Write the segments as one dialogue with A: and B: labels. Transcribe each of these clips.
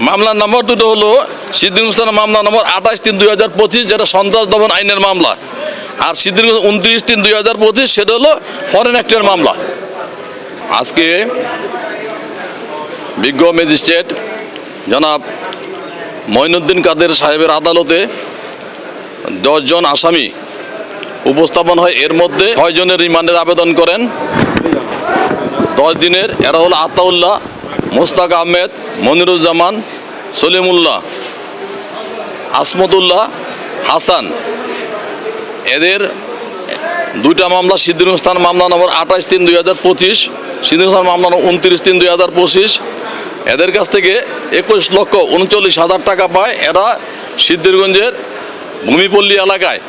A: মামলার নম্বর দুটো হলো সিদ্দিকুর মামলা নম্বর 28/3/2025, যেটা সন্ত্রাস দমন আইনের মামলা, আর সিদ্দিকুর 29/3/2025 সেটা হলো ফরেন অ্যাক্টের মামলা। আজকে বিজ্ঞ ম্যাজিস্ট্রেট জনাব মঈনুদ্দিন কাদের সাহেবের আদালতে 10 জন আসামি উপস্থাপন হয়। এর মধ্যে 6 জনের রিমান্ডের আবেদন করেন 10 দিনের। এরা হলো আতাউল্লাহ, মোস্তাক আহমেদ, মনিরুজ্জামান, সলিমুল্লাহ, আসমতুল্লাহ, হাসান। এদের দুইটা মামলা সিদ্দিকুর মামলা নম্বর 28/3/2025, সিদ্দিকুর মামলা নম্বর 29/3/2025। এদের কাছ থেকে 21,39,000 টাকা পায়। এরা সিদ্ধিরগঞ্জের ভূমিপল্লী এলাকায়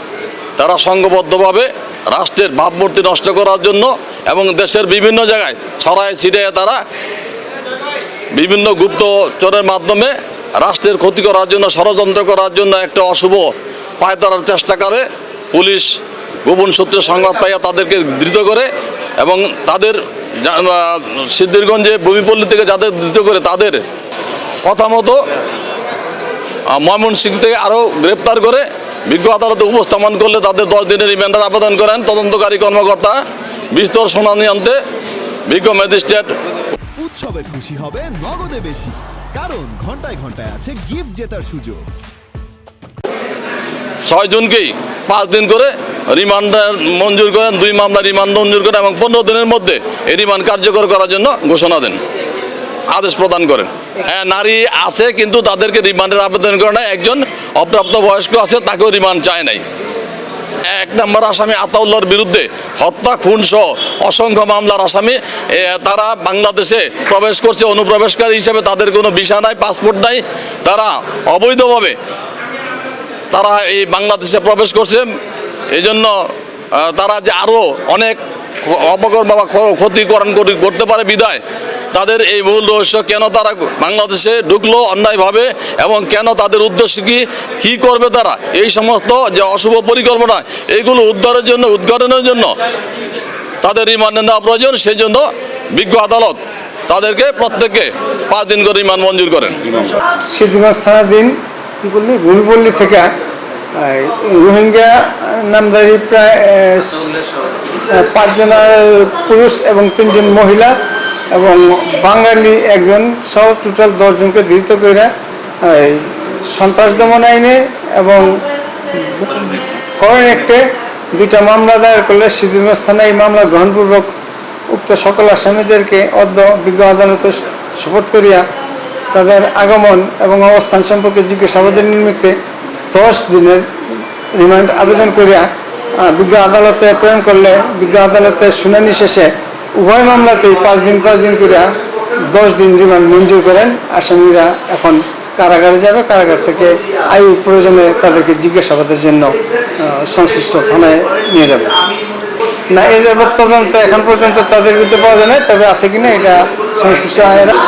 A: তারা সংঘবদ্ধভাবে রাষ্ট্রের ভাবমূর্তি নষ্ট করার জন্য এবং দেশের বিভিন্ন জায়গায় ছড়ায় ছিটিয়ে তারা বিভিন্ন গুপ্তচরের মাধ্যমে রাষ্ট্রের ক্ষতি করার জন্য, ষড়যন্ত্র করার জন্য একটা অশুভ পায়তারার চেষ্টা করে। পুলিশ গোপন সূত্রে সংবাদ পাইয়া তাদেরকে ধৃত করে এবং তাদের সিদ্ধিরগঞ্জে ভূমিপল্লী থেকে যাদের ধৃত করে তাদের কথা মতো ময়মনসিংহ থেকে আরও গ্রেপ্তার করে বিজ্ঞ আদালতে উপস্থাপন করলে তাদের 10 দিনের রিমান্ডের আবেদন করেন তদন্তকারী কর্মকর্তা। বিস্তর শুনানি আনতে বিজ্ঞ ম্যাজিস্ট্রেট।
B: উৎসবের খুশি হবে নগদে বেশি, কারণ ঘন্টায় ঘন্টায় আছে গিফট জেতার সুযোগ।
A: 6 জনকেই 5 দিন করে রিমান্ড মঞ্জুর করেন, 2 মামলা রিমান্ড মঞ্জুর করেন এবং 15 দিনের মধ্যে এই রিমান্ড কার্যকর করার জন্য ঘোষণা দেন, আদেশ প্রদান করেন। হ্যাঁ, নারী আছে কিন্তু তাদেরকে রিমান্ডের আবেদন করে নাই। একজন অপ্রাপ্ত বয়স্ক আছে, তাকেও রিমান্ড চায় নাই। 1 নম্বর আসামি আতাউল্লাহর বিরুদ্ধে হত্যা, খুন সহ অসংখ্য মামলার আসামি। তারা বাংলাদেশে প্রবেশ করছে অনুপ্রবেশকারী হিসেবে, তাদের কোনো ভিসা নাই, পাসপোর্ট নাই, তারা অবৈধভাবে তারা এই বাংলাদেশে প্রবেশ করছে। এই জন্য তারা যে আরও অনেক অপকর্ম বা ক্ষতিকরণ করতে পারে বিধায় তাদের এই মূল রহস্য, কেন তারা বাংলাদেশে ঢুকলো অন্যায়ভাবে এবং কেন তাদের উদ্দেশ্য কী করবে তারা, এই সমস্ত যে অশুভ পরিকল্পনা এইগুলো উদ্ঘাটনের জন্য তাদের রিমান্ডে নেওয়া প্রয়োজন। সেই জন্য বিজ্ঞ আদালত তাদেরকে প্রত্যেককে 5 দিন করে রিমান্ড মঞ্জুর করেন।
C: সিদ্ধিগঞ্জ থানাধীন ভূমিপল্লী থেকে রোহিঙ্গা নামধারী প্রায় 5 জন পুরুষ এবং 3 জন মহিলা এবং বাঙালি একজন সহ টোটাল 10 জনকে ধৃত করে সন্ত্রাস দমন আইনে এবং ফরেন অ্যাক্টে 2টা মামলা দায়ের করলে সিদ্ধিগঞ্জ থানায় এই মামলা গ্রহণপূর্বক উক্ত সকল আসামিদেরকে অদ্য বিজ্ঞ আদালতে সোপর্দ করিয়া তাদের আগমন এবং অবস্থান সম্পর্কে জিজ্ঞাসাবাদের নিমিত্তে 10 দিনের রিমান্ড আবেদন করিয়া বিজ্ঞ আদালতে প্রেরণ করলে বিজ্ঞ আদালতের শুনানি শেষে উভয় মামলাতেই 5 দিন করিয়া 10 দিন রিমান্ড মঞ্জুর করেন। আসামিরা এখন কারাগারে যাবে, কারাগার থেকে আইন প্রয়োজনে তাদেরকে জিজ্ঞাসাবাদের জন্য সংশ্লিষ্ট থানায় নিয়ে যাবে। না, এই যাবৎ তদন্ত এখন পর্যন্ত তাদের বিরুদ্ধে পাওয়া যায় না, তবে আছে কিনা এটা সংশ্লিষ্ট আইনের।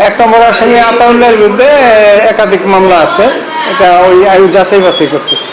C: 1 নম্বর আসামি আতাউল্লাহর বিরুদ্ধে একাধিক মামলা আছে, এটা ওই আয়ু যাচাই বাছাই করতেছে।